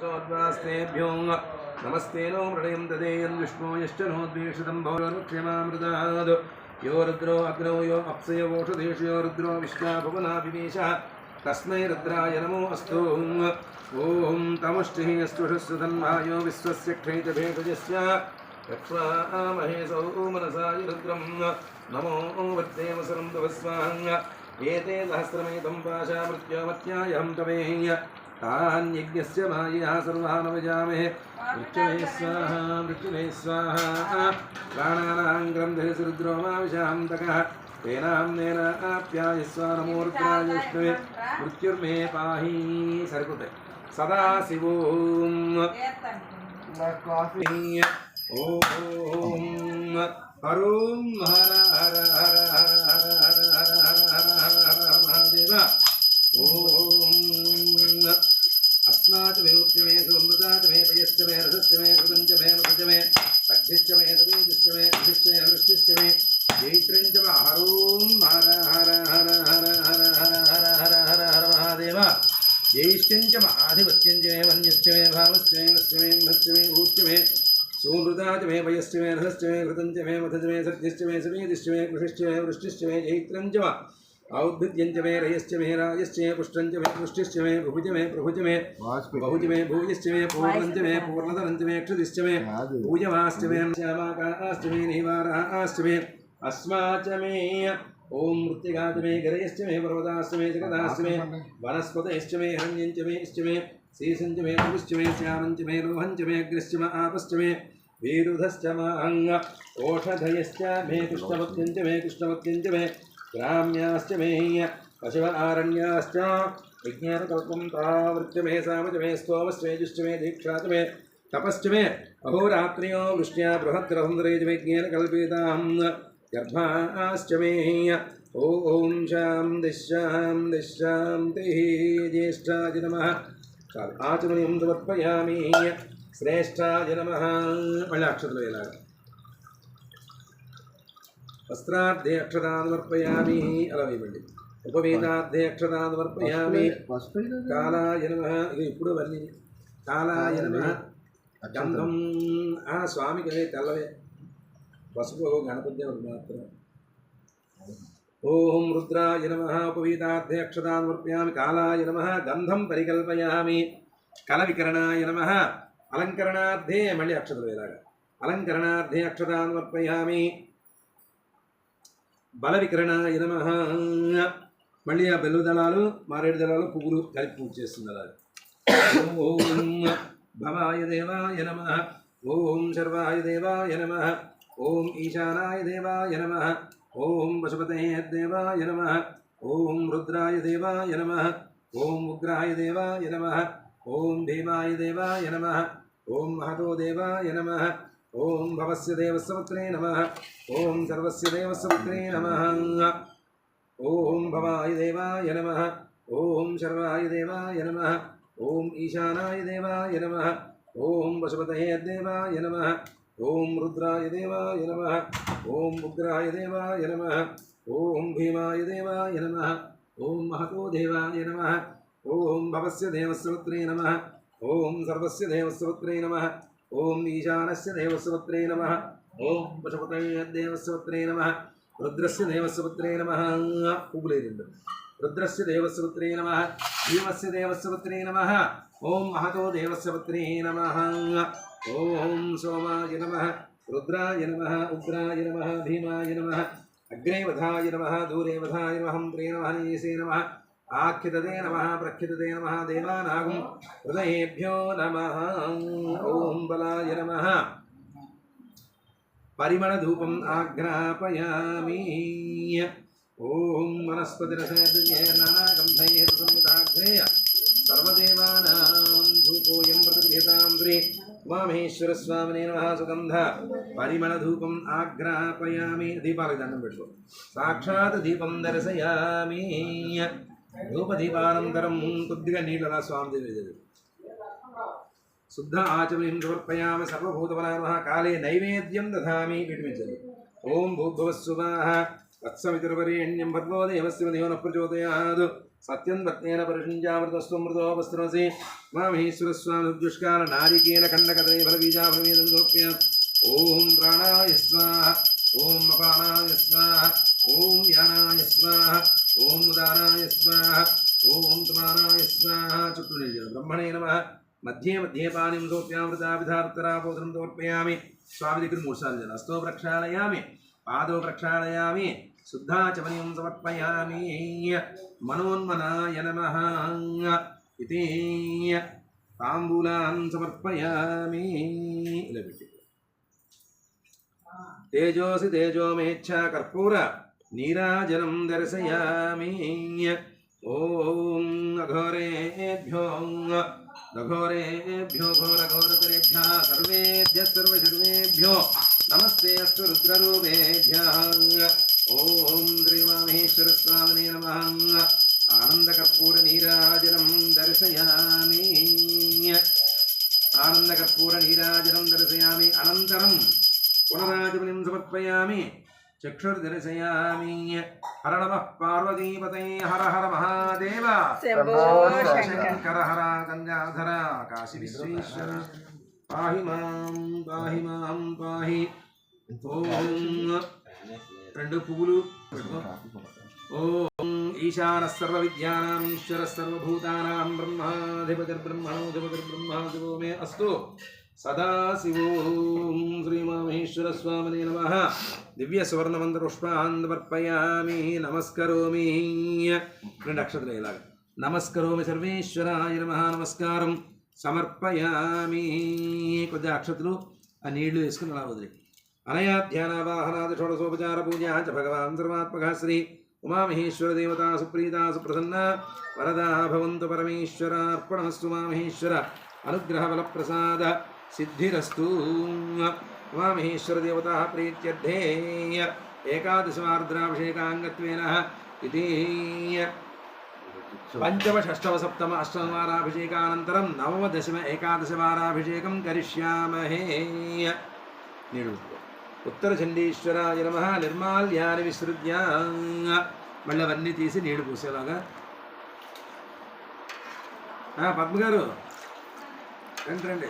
सोद्वास्तेभ्यो नमस्ते नो मृडयं ददेयन् विष्णो यश्च नो द्वेषितं भवनुक्षमामृताद् यो रुद्रो अग्नौ यो अप्सयो वोषधेषु यो रुद्रो विश्वा भुवनाभिवेशः तस्मै रुद्राय नमो अस्तु। ॐ तमुष्टिः स्तुषस्वधन्वायो विश्वस्य क्षैतभेषजस्य यक्ष्वामहे सौमनसाय रुद्रं नमो वर्तेम सरं तवस्वाहं एते सहस्रमेतं पाशा मृत्योमत्यायहं तवेय तान्यज्ञस्य मायया सर्वानवजामहे मृत्युमे स्वाहा प्राणानां ग्रन्थेषु रुद्रो मा विशान्तकः तेनाम्नेन आप्यायस्व नमो रुद्राय विष्णवे मृत्युर्मे पाहि सरकुते सदा शिवों ओम हरुं हर हर हर हर हर हर हर हर हर महादेव ओम अस्माच मे उच्चमे सोमृताच मे पयश्च मे रसश्च मे कृतञ्च मे मधुश्च मे सख्यश्च मे तवीजश्च मे कृषिश्च मे वृष्टिश्च मे जैत्रञ्च मे हरुं हर हर हर हर हर हर हर हर हर हर महादेव ज्येष्ठञ्च मे आधिपत्यञ्च मे वन्यश्च मे भावश्च मे वश्च मे भश्च मे भूश्च मे सोमृताच मे पयश्च मे रसश्च मे कृतञ्च मे मधुश्च मे सख्यश्च मे समीतिश्च मे कृषिश्च मे वृष्टिश्च मे जैत्रञ्च मे औद्भिद्यञ्च मे रयश्च मे राजश्च मे पुष्टञ्च मे पुष्टिश्च मे बहुज मे बहुज मे भूयश्च मे पूर्णञ्च मे पूर्णधनञ्च मे क्षुतिश्च मे पूजवाश्च मे श्यामाकाश्च मे निवाराश्च मे अस्माच मे ओम मृत्तिकाच मे गरयश्च मे पर्वताश्च मे जगदाश्च मे वनस्पतयश्च मे हिरण्यञ्च मे इश्च मे शेषञ्च मे पुष्च मे श्यामञ्च मे लोहञ्च मे अग्निश्च मे आपश्च मे वीरुधश्च माङ्ग ओषधयश्च मे कृष्णवत्यञ्च मे कृष्णवत्यञ्च मे ग्राम्याश्च मे पशव आरण्याश्च विज्ञानकल्पं तावृत्य मे सामच मे स्तोमश्च मे जुश्च मे दीक्षाच मे तपश्च मे अहोरात्र्यो वृष्ट्या बृहद्ग्रहंद्रेज मे ज्ञानकल्पितां गर्भाश्च मे ॐ शान्तिः ज्येष्ठाय नमः आचमनीं समर्पयामि श्रेष्ठाय नमः मళ్ళీ అక్షతలు వేలాగా वस्त्रार्धे अक्षतान्वर्पयामि అలా వేయండి ఉపవేదార్థే అక్షతాన్వర్పయామి కాలాయ నమః ఇది ఇప్పుడు వల్లి కాలాయ నమః గంధం స్వామికి తెల్లవే పసుపు గణపతి దేవుడికి మాత్రం ఓం రుద్రాయ నమః ఉపవేదార్థే అక్షతాన్వర్పయామి కాలాయ నమః గంధం పరికల్పయామి కలవికరణాయ నమః అలంకరణార్థే మళ్ళీ అక్షతలు వేలాగా అలంకరణార్థే అక్షతాన్వర్పయామి బల వికరణాయ నమః మళ్ళీ ఆ బెల్లు దళాలు మారేడు దళాలు పువ్వులు కలిపి పూజ చేస్తున్నారు. ఓం భవాయ దేవాయ నమః ఓం శర్వాయ దేవాయ నమః ఓం ఈశానాయ దేవాయ నమః ఓం పశుపతయే దేవాయ నమః ఓం రుద్రాయ దేవాయ నమః ఓం ఉగ్రాయ దేవాయ నమః ఓం భీమాయ దేవాయ నమః ఓం మహతో దేవాయ నమః ఓం భవస్య దేవస్సవత్రే నమః ఓం సర్వస్య దేవస్సవత్రే నమః ఓం భవాయ దేవాయ నమః ఓం శర్వాయ దేవాయ నమః ఓం ఈశానాయ దేవాయ నమః ఓం పశుపతయే దేవాయ నమః ఓం రుద్రాయ దేవాయ నమః ఓం ఉగ్రాయ దేవాయ నమః ఓం భీమాయ దేవాయ నమః ఓం మహతో దేవాయ నమః ఓం భవస్య దేవస్సవత్రే నమః ఓం సర్వస్య దేవస్సవత్రే నమః ఓం ఈశానస్య దేవస్సవత్రే నమః ఓం పశుపతయే దేవస్సవత్రే నమః రుద్రస్య దేవస్సవత్రే నమః పువ్వులేదండి రుద్రస్య దేవస్సవత్రే నమః భీమస్య దేవస్సవత్రే నమః ఓం మహతో దేవస్సవత్రే నమః ఓం సోమాయ నమః రుద్రాయ నమః ఉగ్రాయ నమః భీమాయ నమః అగ్నే వధాయ నమః దూరే వధాయ నమః హంత్రే నమః నీసే నమః ఆఖ్యతే నమః ప్రఖ్యతే నమః దేవానాగం హృదయేభ్యో నమః ఓం బలాయ నమః పరిమళధూపం ఆఘ్రాపయామి ఓం వనస్పతిరసేన నానాగంధైర్సంయుతాగ్రే సర్వదేవానాం ధూపోయం ప్రతిగృహ్యతాం శ్రీ ఉమామహేశ్వరస్వామినే నమః సుగంధ పరిమళధూపం ఆఘ్రాపయామి దీపాలకు దండం పెట్టుకో సాక్షాత్ దీపం దర్శయామి ధూపదీపానంతరం కొద్దిగా నీళ్ళలా స్వామి దేవి శుద్ధ ఆచమనీం సమర్పయామి సర్వభూతమనాయ నమః కాలే నైవేద్యం దధామి వీటిమించండి ఓం భూర్భువస్సువాః తత్సవితుర్వరేణ్యం భర్గో దేవస్య ధియో నః ప్రచోదయాత్ సత్యం వర్తేన పరిషించామృతస్వమృతో వస్త్రమసి మామహేశ్వరస్వామిదుష్కార నారికేల ఖండకదయ ఫలబీజాఫలమేదం సమర్పయామి. ఓం ప్రాణాయ స్వాహ, ఓం అపానాయ స్వాహ, ఓం యానాయ స్వాహ, ఓం ఉదానాయ స్వాహ, ఓం తుమానాయ స్వాహ. చుట్టూ నిలిచారు. బ్రహ్మణే నమః. మధ్యే మధ్యే పాణిం సోప్యామృతాభిధారుత్తరాపోధనం సమర్పయామి. స్వామి దగ్గర 3 సార్లు చేయాలి. హస్తో ప్రక్షాళయామి, పాదో ప్రక్షాళయామి, శుద్ధాచమనీయం సమర్పయామి. మనోన్మనాయ నమః ఇతి తాంబూలాన్ సమర్పయామి. ఇలా పెట్టి తేజోసి తేజోమేచ్ఛా కర్పూర నీరాజనం దర్శయామి. ఓం అఘోరేభ్యో ఘోరేభ్యో ఘోరఘోరతరేభ్యः సర్వేభ్యः సర్వశర్వేభ్యో నమస్తే అస్తు రుద్రరూపేభ్యः. ఓం శ్రీమామహేశ్వరస్వామినే నమః. ఆనందకర్పూర నీరాజనం దర్శయామి. ఆనందకర్పూర నీరాజనం దర్శయామి. అనంతరం పునరాజమనిం సమర్పయామి. చక్షుర్దర్శయామి. హర నమః పార్వతీపతయే హర హర మహాదేవ. శంకర హర గంగాధర కాశీ విశ్వేశ్వర పాహి మాం పాహి మాం పాహి. ఓం 2 పువ్వులు. ఓం ఈశాన సర్వ విద్యానాం ఈశ్వర సర్వభూతానాం బ్రహ్మాధిపతిర్బ్రహ్మణోధిపతిర్బ్రహ్మాధిపో మే అస్తు సదాశివోం. శ్రీమామహేశ్వర స్వామినే నమః. దివ్య సువర్ణమంత్ర పుష్పాన్ సమర్పయామి. నమస్కరోమి. 2 అక్షతలు ఇలాగ నమస్కరోమి. సర్వేశ్వరాయ నమః. నమస్కారం సమర్పయామి. కొద్దిగా అక్షతలు ఆ నీళ్లు వేసుకుని అలా వదిలి అనయా ధ్యాన వాహనాది షోడశోపచార పూజా చ భగవాన్ సర్వాత్మక శ్రీ ఉమామహేశ్వర దేవతా సుప్రీతా సుప్రసన్న వరదా భవంతు పరమేశ్వరార్పణమస్తు. ఉమామహేశ్వర అనుగ్రహ బల ప్రసాద సిద్ధిరస్తు. ఉమామహేశ్వర దేవతా ప్రీత్యర్థే ఏకాదశవార్ద్రాభిషేకాంగత్వేన ఇది పంచమ షష్టమ సప్తమ అష్టమవారాభిషేకానంతరం నవమ దశమ ఏకాదశవారాభిషేకం కరిష్యామహే. నీడు ఉత్తర చండీశ్వరాయ నమః. నిర్మాల్యాన్ని విసృజ్య మళ్ళీ అవన్నీ తీసి నీళ్లు పూసేలాగా. పద్మ గారు రండి.